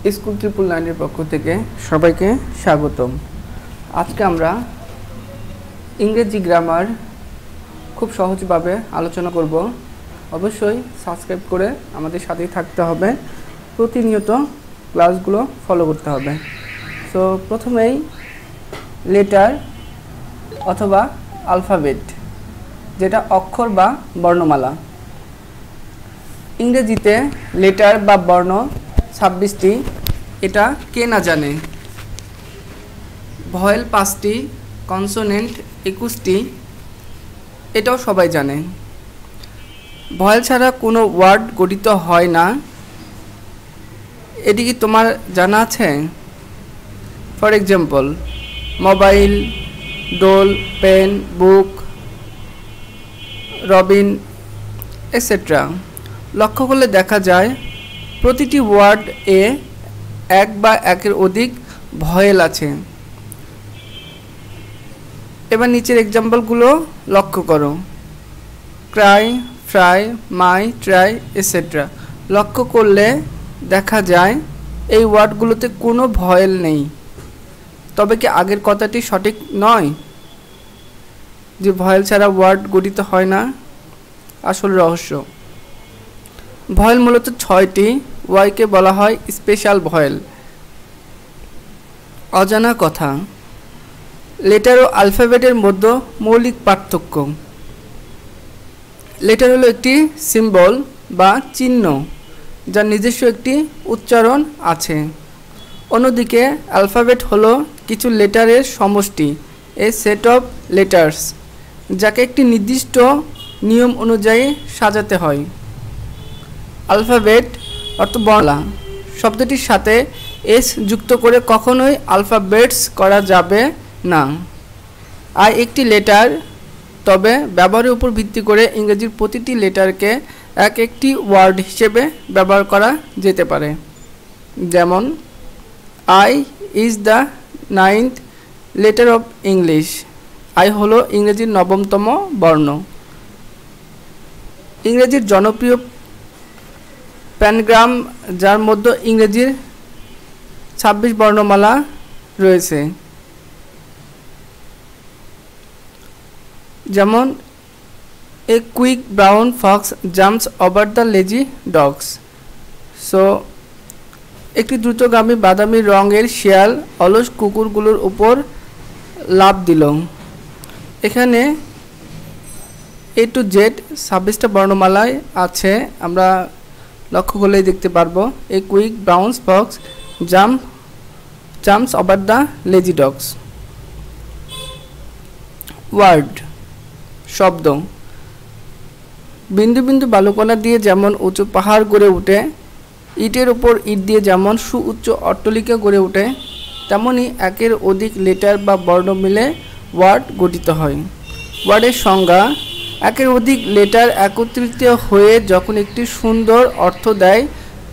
School 999 এর পক্ষ থেকে সবাইকে স্বাগতম। আজকে আমরা ইংরেজি গ্রামার খুব সহজভাবে আলোচনা করব। অবশ্যই সাবস্ক্রাইব করে আমাদের সাথেই থাকতে হবে, প্রতিনিয়ত ক্লাসগুলো ফলো করতে হবে। সো প্রথমেই লেটার অথবা অ্যালফাবেট, যেটা অক্ষর বা বর্ণমালা। ইংরেজিতে লেটার বা বর্ণ 26টি, এটা কে না জানে। ভয়েল 5টি, কনসোনেন্ট 21টি, এটাও সবাই জানে। ভয়েল ছাড়া কোনো ওয়ার্ড গঠিত হয় না, এটি কি তোমার জানা আছে? For example, mobile, doll, pen, book, robin et cetera. লক্ষ্য করলে দেখা যায় প্রতিটি ওয়ার্ড এ এক বা একের অধিক ভয়েল আছে। এবার নিচের এক্সাম্পলগুলো লক্ষ্য করো। ক্রাই, ফ্রাই, মাই, ট্রাই এটসেট্রা। লক্ষ্য করলে দেখা যায় এই ওয়ার্ডগুলোতে কোনো ভয়েল নেই। তবে কি আগের কথাটি সঠিক নয় যে ভয়েল ছাড়া ওয়ার্ড গঠিত হয় না? আসল রহস্য, ভয়েল মূলত 6টি, ওয়াইকে বলা হয় স্পেশাল ভয়েল। অজানা কথা, লেটার ও অ্যালফাবেটের মধ্যে মৌলিক পার্থক্য। লেটার হলো একটি সিম্বল বা চিহ্ন যার নিজস্ব একটি উচ্চারণ আছে। অন্যদিকে অ্যালফাবেট হলো কিছু লেটারের সমষ্টি, এ সেট অফ লেটার্স, যাকে একটি নির্দিষ্ট নিয়ম অনুযায়ী সাজাতে হয়। অ্যালফাবেট অর্থ বর্ণমালা শব্দটির সাথে এস যুক্ত করে কখনোই অ্যালফাবেটস করা যাবে না। আর একটি লেটার, তবে ব্যবহারের উপর ভিত্তি করে ইংরেজির প্রতিটি লেটারকে এক একটি ওয়ার্ড হিসেবে ব্যবহার করা যেতে পারে। যেমন I is the 9th letter of English. I হলো ইংরেজির 9তম বর্ণ। ইংরেজির জনপ্রিয় প্যানগ্রাম, যার মধ্যে ইংরেজির 26 বর্ণমালা রয়েছে। যেমন এ quick brown fox jumps over the lazy dogs. So একটি দ্রুতগামী বাদামি রঙের শিয়াল অলস কুকুরগুলোর উপর লাফ দিল। এখানে এ টু জেড 26টা বর্ণমালায় আছে, আমরা লক্ষ্য করলেই দেখতে পারবো। A quick brown fox jumps over the lazy dogs. Word শব্দ, বিন্দু বিন্দু বালুকণা দিয়ে যেমন উঁচু পাহাড় গড়ে ওঠে, ইটের উপর ইট দিয়ে যেমন সুউচ্চ অট্টালিকা গড়ে ওঠে, তেমনি একের অধিক লেটার বা বর্ণ মিলে ওয়ার্ড গঠিত হয়। ওয়ার্ডের সংজ্ঞা, একের অধিক লেটার একত্রিত হয়ে যখন একটি সুন্দর অর্থ দেয়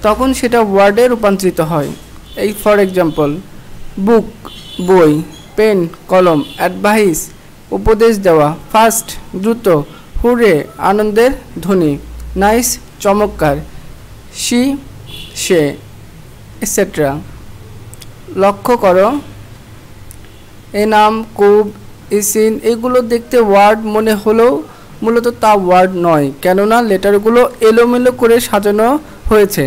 তখন সেটা ওয়ার্ডে রূপান্তরিত হয়। এই ফর এক্সাম্পল, বুক বই, পেন কলম, অ্যাডভাইস উপদেশ দেওয়া, ফাস্ট দ্রুত, হুরে আনন্দের ধ্বনি, নাইস চমৎকার, সি সে এটসেট্রা। লক্ষ্য করো, এ নাম, কুব, ইসিন এগুলো দেখতে ওয়ার্ড মনে হলেও মূলত তা ওয়ার্ড নয়, কেননা লেটারগুলো এলোমেলো করে সাজানো হয়েছে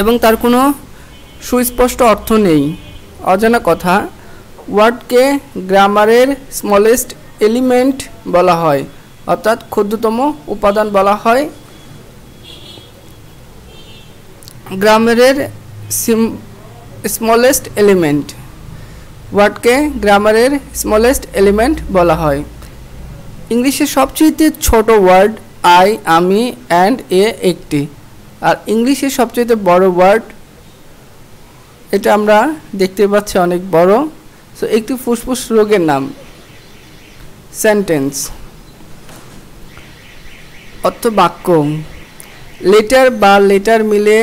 এবং তার কোনো সুস্পষ্ট অর্থ নেই। অজানা কথা, ওয়ার্ডকে গ্রামারের স্মলেস্ট এলিমেন্ট বলা হয়, অর্থাৎ ক্ষুদ্রতম উপাদান বলা হয়। গ্রামারের স্মলেস্ট এলিমেন্ট, ওয়ার্ডকে গ্রামারের স্মলেস্ট এলিমেন্ট বলা হয়। ইংলিশের সবচেয়ে ছোট ওয়ার্ড আই, আমি, অ্যান্ড, এ একটি। আর ইংলিশের সবচেয়ে বড় ওয়ার্ড, এটা আমরা দেখতে পাচ্ছি অনেক বড়। সো একটি ফুসফুস রোগের নাম সেন্টেন্স। অর্থ বাক্য, লেটার বা লেটার মিলে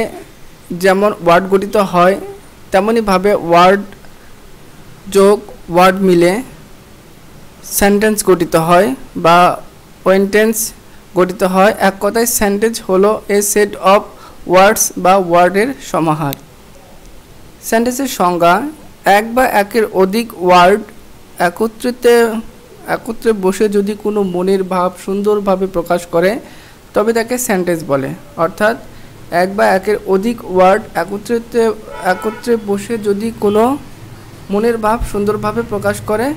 যেমন ওয়ার্ড গঠিত হয় তেমনিভাবে ওয়ার্ড যোগ ওয়ার্ড মিলে সেন্টেন্স গঠিত হয় বা ওয়েন্টেন্স গঠিত হয়। এক কথায় সেন্টেন্স হলো এ সেট অফ ওয়ার্ডস বা ওয়ার্ডের সমাহার। সেন্টেন্সের সংজ্ঞা: এক বা একের অধিক ওয়ার্ড একত্রে বসে যদি কোনো মনের ভাব সুন্দরভাবে প্রকাশ করে তবে তাকে সেন্টেন্স বলে। অর্থাৎ এক বা একের অধিক ওয়ার্ড একত্রে বসে যদি কোনো মনের ভাব সুন্দরভাবে প্রকাশ করে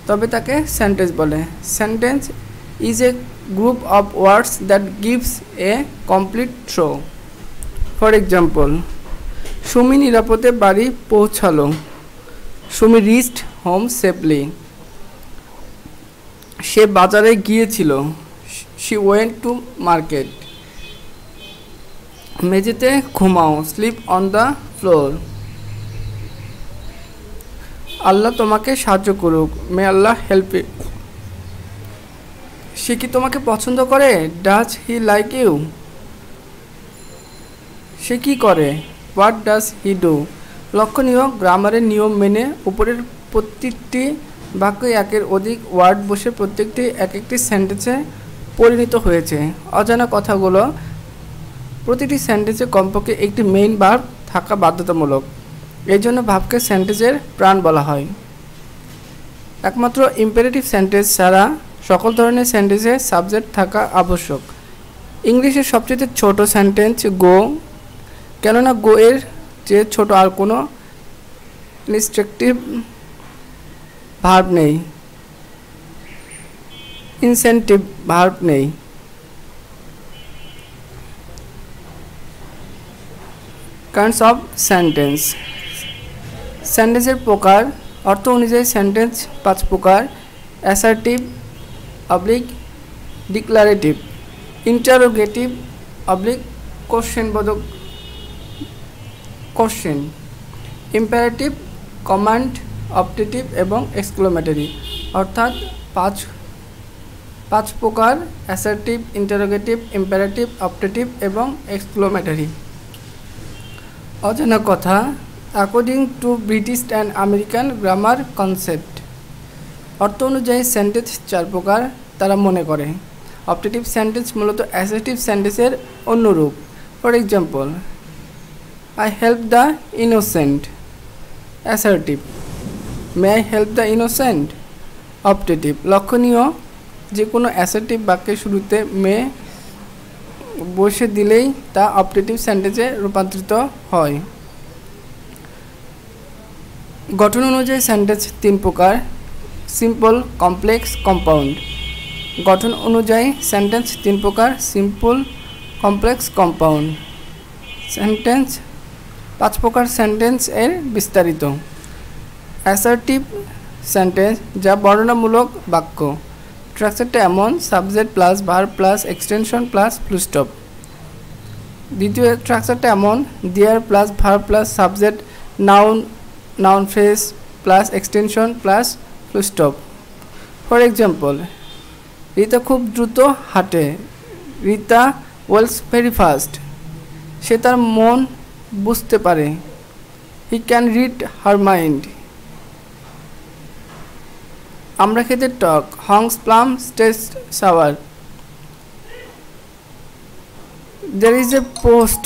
তবে তাকে সেন্টেন্স বলে। Sentence is a group of words that gives a complete thought. For example, Sumi নিরাপদে বাড়ি পৌঁছালো। Sumi reached home safely. সে বাজারে গিয়েছিল। She went to market. মেঝেতে ঘুমাও। Sleep on the floor. Allah তোমাকে সাহায্য করুক। মে আল্লাহ হেল্প ইউ। সে কি তোমাকে পছন্দ করে? Does he like you? সে কি করে? What does he do? লক্ষণীয়, গ্রামারের নিয়ম মেনে উপরের প্রত্যেকটি বাক্যে একের অধিক ওয়ার্ড বসে প্রত্যেকটি এক একটি সেন্টেন্সে পরিণত হয়েছে। অজানা কথাগুলো: প্রতিটি সেন্টেন্সে কমপক্ষে একটি মেইন ভার্ব থাকা বাধ্যতামূলক। এই জন্য ভাবকে সেন্টেন্সের প্রাণ বলা হয়। একমাত্র ইম্পারেটিভ সেন্টেন্স ছাড়া সকল ধরনের সেন্টেন্সে সাবজেক্ট থাকা আবশ্যক। ইংলিশের সবচেয়ে ছোট সেন্টেন্স গো, কেননা গো এর চেয়ে ছোট আর কোনো ইনস্ট্রাকটিভ ভার্ব নেই, ইনসেন্টিভ ভার্ব নেই। Kinds of sentence. সেন্টেন্সের প্রকার: অর্থ অনুযায়ী সেন্টেন্স 5 প্রকার: অ্যাসার্টিভ অবলিক ডিক্লারেটিভ, ইন্টারোগেটিভ অবলিক কোশ্চেনবোধক কোশ্চেন, ইম্পারেটিভ, কমান্ড, অপটেটিভ এবং এক্সক্লেমেটরি। অর্থাৎ পাঁচ প্রকার: অ্যাসার্টিভ, ইন্টারোগেটিভ, ইম্পারেটিভ, অপটেটিভ এবং এক্সক্লেমেটরি। অজানা কথা: according to British and American grammar concept. অর্থ অনুযায়ী সেন্টেন্স 4 প্রকার তারা মনে করে। অপটেটিভ সেন্টেন্স মূলত অ্যাসার্টিভ সেন্টেন্সের অন্য রূপ। For example, I help the innocent, assertive. May I help the innocent, optative. লক্ষণীয়, যে কোনো অ্যাসার্টিভ বাক্যের শুরুতে মে বসে দিলেই তা অপটেটিভ সেন্টেন্সে রূপান্তরিত হয়। গঠন অনুযায়ী সেন্টেন্স 3 প্রকার: সিম্পল, কমপ্লেক্স, কম্পাউন্ড। গঠন অনুযায়ী সেন্টেন্স 3 প্রকার: সিম্পল, কমপ্লেক্স, কম্পাউন্ড। সেন্টেন্স 5 প্রকার সেন্টেন্স এর বিস্তারিত: অ্যাসার্টিভ সেন্টেন্স, যা বর্ণনামূলক বাক্য। স্ট্রাকচারটা এমন: subject plus verb plus extension plus full stop. দ্বিতীয় স্ট্রাকচারটা এমন: there plus verb plus subject, noun phrase plus extension plus full stop. For example, Rita খুব দ্রুত হাঁটে। Rita walks very fast. সে তার মন বুঝতে পারে। He can read her mind. আমরা খেতে টক। হংস plum taste sour. There is a post